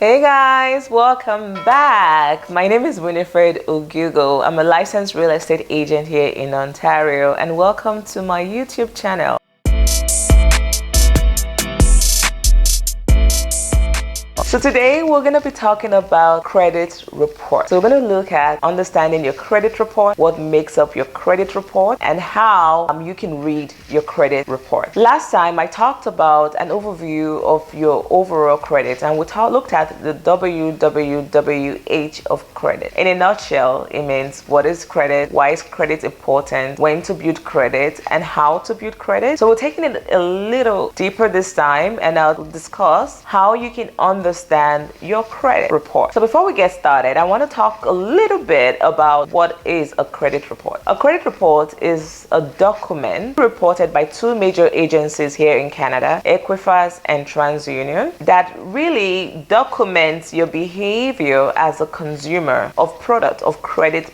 Hey guys, welcome back. My name is WINIFRED.TONY. I'm a licensed real estate agent here in Ontario, and welcome to my YouTube channel. So today we're going to be talking about credit report. So we're going to look at understanding your credit report, what makes up your credit report, and how you can read your credit report. Last time I talked about an overview of your overall credit, and we looked at the WWH of credit. In a nutshell, it means what is credit, why is credit important, when to build credit, and how to build credit. So we're taking it a little deeper this time, and I'll discuss how you can understand your credit report. So before we get started, I want to talk a little bit about what is a credit report. A credit report is a document reported by two major agencies here in Canada, Equifax and TransUnion, that really documents your behavior as a consumer of credit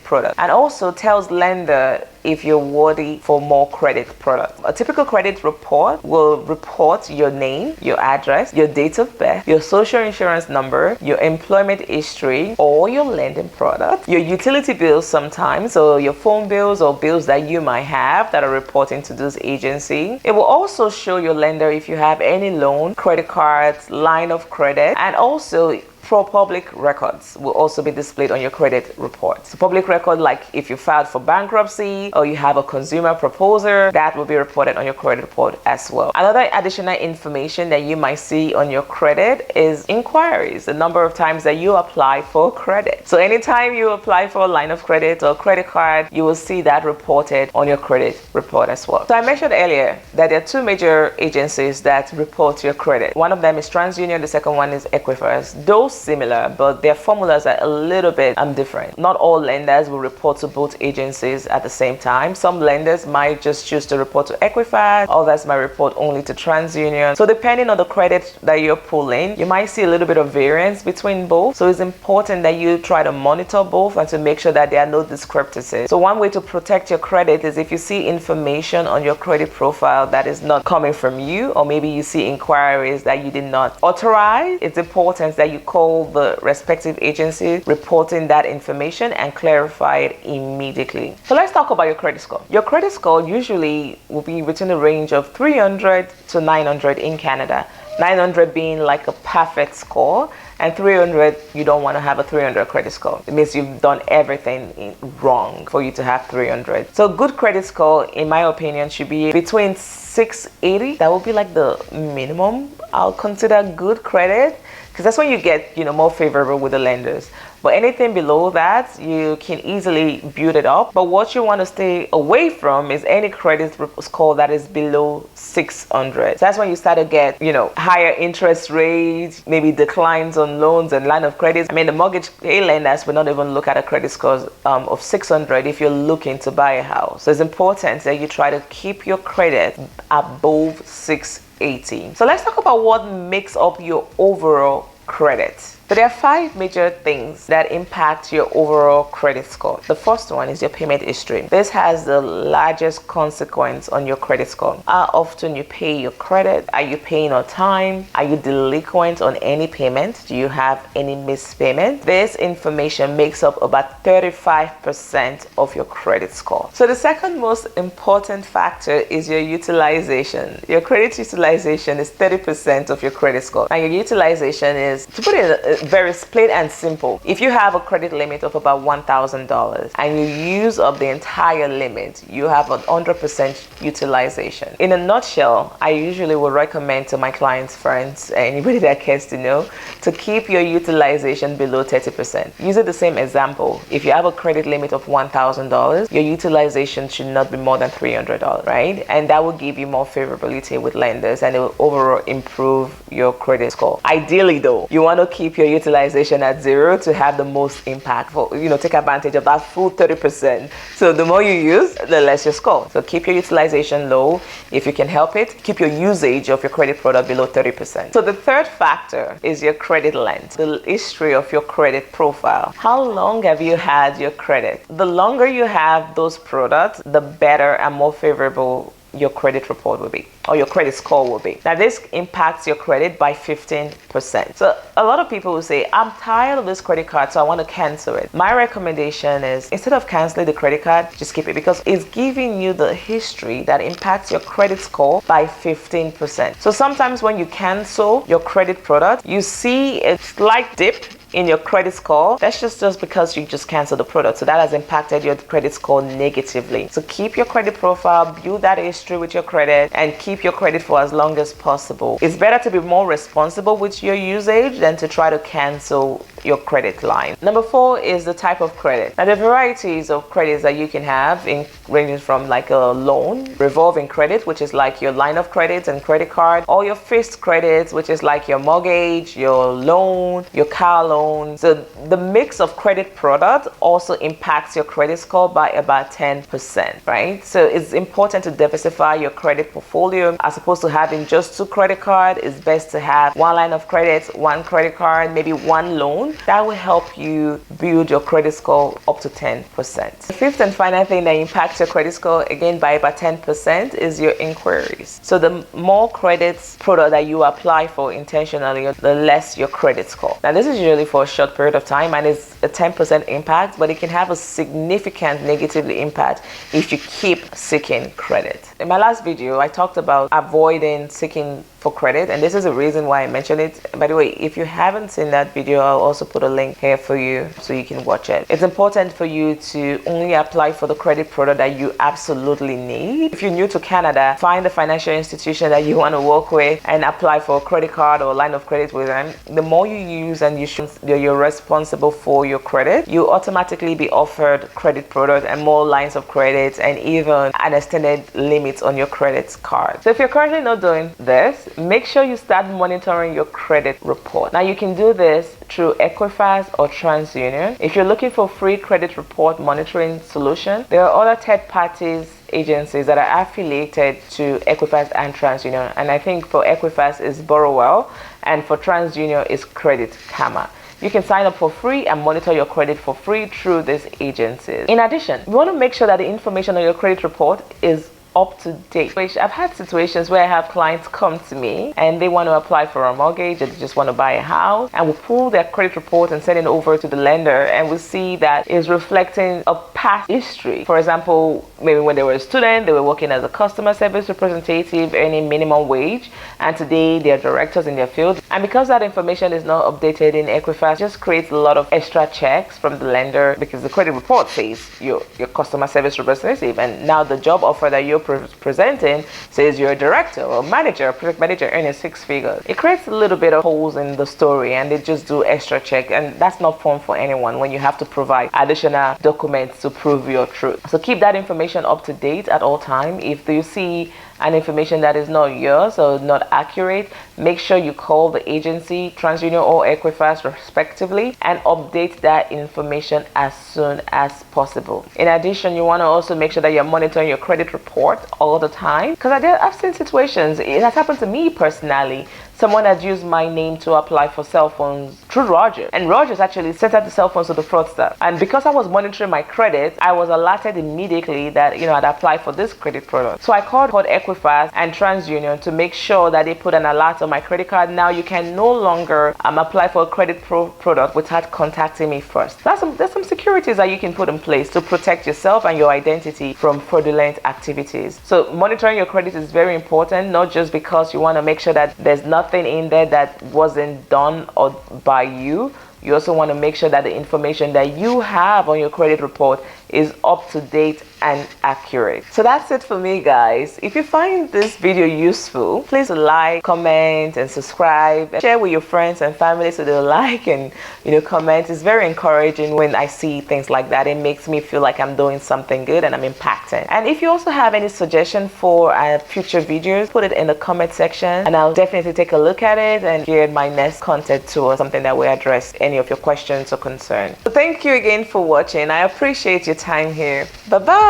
product, and also tells lender if you're worthy for more credit product. A typical credit report will report your name, your address, your date of birth, your social insurance number, your employment history, or your lending product, your utility bills sometimes, so your phone bills or bills that you might have that are reporting to this agency. It will also show your lender if you have any loan, credit cards, line of credit, and also for public records will also be displayed on your credit report. So public record, like if you filed for bankruptcy or you have a consumer proposal, that will be reported on your credit report as well. Another additional information that you might see on your credit is inquiries, the number of times that you apply for credit. So anytime you apply for a line of credit or credit card, you will see that reported on your credit report as well. So I mentioned earlier that there are two major agencies that report your credit. One of them is TransUnion, the second one is Equifax. Those similar, but their formulas are a little bit different. Not all lenders will report to both agencies at the same time. Some lenders might just choose to report to Equifax, others might report only to TransUnion. So depending on the credit that you're pulling, you might see a little bit of variance between both. So it's important that you try to monitor both and to make sure that there are no discrepancies. So one way to protect your credit is if you see information on your credit profile that is not coming from you, or maybe you see inquiries that you did not authorize, it's important that you call the respective agency reporting that information and clarify it immediately. So let's talk about your credit score. Your credit score usually will be within the range of 300 to 900 in Canada. 900 being like a perfect score, and 300, you don't want to have a 300 credit score. It means you've done everything wrong for you to have 300. So good credit score, in my opinion, should be between 680. That would be like the minimum I'll consider good credit, because that's when you get, more favorable with the lenders. But anything below that, you can easily build it up. But what you want to stay away from is any credit score that is below 600. So that's when you start to get, higher interest rates, maybe declines on loans and line of credit. I mean, the mortgage lenders will not even look at a credit score of 600 if you're looking to buy a house. So it's important that you try to keep your credit above 680. So let's talk about what makes up your overall credit. So there are 5 major things that impact your overall credit score. The first one is your payment history. This has the largest consequence on your credit score. How often you pay your credit? Are you paying on time? Are you delinquent on any payment? Do you have any missed payment? This information makes up about 35% of your credit score. So the second most important factor is your utilization. Your credit utilization is 30% of your credit score. And your utilization is, to put it very plain and simple, if you have a credit limit of about $1,000 and you use up the entire limit, you have 100% utilization. In a nutshell, I usually would recommend to my clients, friends, anybody that cares to know, to keep your utilization below 30%. Using the same example, if you have a credit limit of $1,000, your utilization should not be more than $300, right? And that will give you more favorability with lenders, and it will overall improve your credit score. Ideally though, you want to keep your utilization at 0 to have the most impact, for take advantage of that full 30%. So the more you use, the less your score. So keep your utilization low if you can help it. Keep your usage of your credit product below 30%. So the third factor is your credit length, the history of your credit profile. How long have you had your credit? The longer you have those products, the better and more favorable your credit report will be, or your credit score will be. Now this impacts your credit by 15%. So a lot of people will say, I'm tired of this credit card, so I want to cancel it. My recommendation is, instead of canceling the credit card, just keep it, because it's giving you the history that impacts your credit score by 15%. So sometimes when you cancel your credit product, you see a slight dip in your credit score. That's just because you just canceled the product, so that has impacted your credit score negatively. So keep your credit profile, build that history with your credit, and keep your credit for as long as possible. It's better to be more responsible with your usage than to try to cancel your credit line. Number 4 is the type of credit. Now there are varieties of credits that you can have, ranging from like a loan, revolving credit, which is like your line of credit and credit card, or your fixed credits, which is like your mortgage, your loan, your car loan. So the mix of credit product also impacts your credit score by about 10%, right? So it's important to diversify your credit portfolio. As opposed to having just 2 credit cards, it's best to have 1 line of credit, 1 credit card, maybe 1 loan. That will help you build your credit score up to 10%. The 5th and final thing that impacts your credit score, again by about 10%, is your inquiries. So the more credits product that you apply for intentionally, the less your credit score. Now this is usually for a short period of time, and it's a 10% impact, but it can have a significant negative impact if you keep seeking credit. In my last video, I talked about avoiding seeking for credit, and this is a reason why I mentioned it. By the way, if you haven't seen that video, I'll also put a link here for you so you can watch it. It's important for you to only apply for the credit product that you absolutely need. If you're new to Canada, find the financial institution that you want to work with and apply for a credit card or a line of credit with them. The more you use and you're responsible for your credit, you automatically be offered credit product and more lines of credit, and even an extended limit on your credit card. So if you're currently not doing this, make sure you start monitoring your credit report. Now you can do this through Equifax or TransUnion. If you're looking for free credit report monitoring solution, there are other third parties agencies that are affiliated to Equifax and TransUnion, and I think for Equifax is Borrowell, and for TransUnion is Credit Karma. You can sign up for free and monitor your credit for free through these agencies. In addition, you want to make sure that the information on your credit report is up to date. I've had situations where I have clients come to me and they want to apply for a mortgage, or they just want to buy a house, and we'll pull their credit report and send it over to the lender, and we'll see that is reflecting a past history. For example, maybe when they were a student, they were working as a customer service representative earning minimum wage, and today they're directors in their field. And because that information is not updated in Equifax, just creates a lot of extra checks from the lender, because the credit report says you're customer service representative, and now the job offer that you're presenting says you're a director or manager, project manager earning 6 figures. It creates a little bit of holes in the story, and they just do extra check, and that's not fun for anyone when you have to provide additional documents to prove your truth. So keep that information up to date at all time. If you see an information that is not yours or not accurate, make sure you call the agency, TransUnion or Equifax respectively, and update that information as soon as possible. In addition, you want to also make sure that you're monitoring your credit report all the time, because I've seen situations, it has happened to me personally. Someone had used my name to apply for cell phones through Rogers, and Rogers actually sent out the cell phones to the fraudster. And because I was monitoring my credit, I was alerted immediately that I'd applied for this credit product. So I called Equifax and TransUnion to make sure that they put an alert on my credit card. Now you can no longer apply for a credit product without contacting me first. There's some securities that you can put in place to protect yourself and your identity from fraudulent activities. So monitoring your credit is very important, not just because you want to make sure that there's nothing in there that wasn't done or by you. You also want to make sure that the information that you have on your credit report is up to date and accurate. So that's it for me, guys. If you find this video useful, please like, comment, and subscribe, and share with your friends and family so they'll like and comment. It's very encouraging when I see things like that. It makes me feel like I'm doing something good and I'm impacting. And if you also have any suggestion for future videos, put it in the comment section, and I'll definitely take a look at it and gear my next content towards something that will address any of your questions or concerns. So thank you again for watching. I appreciate your time here. Bye bye.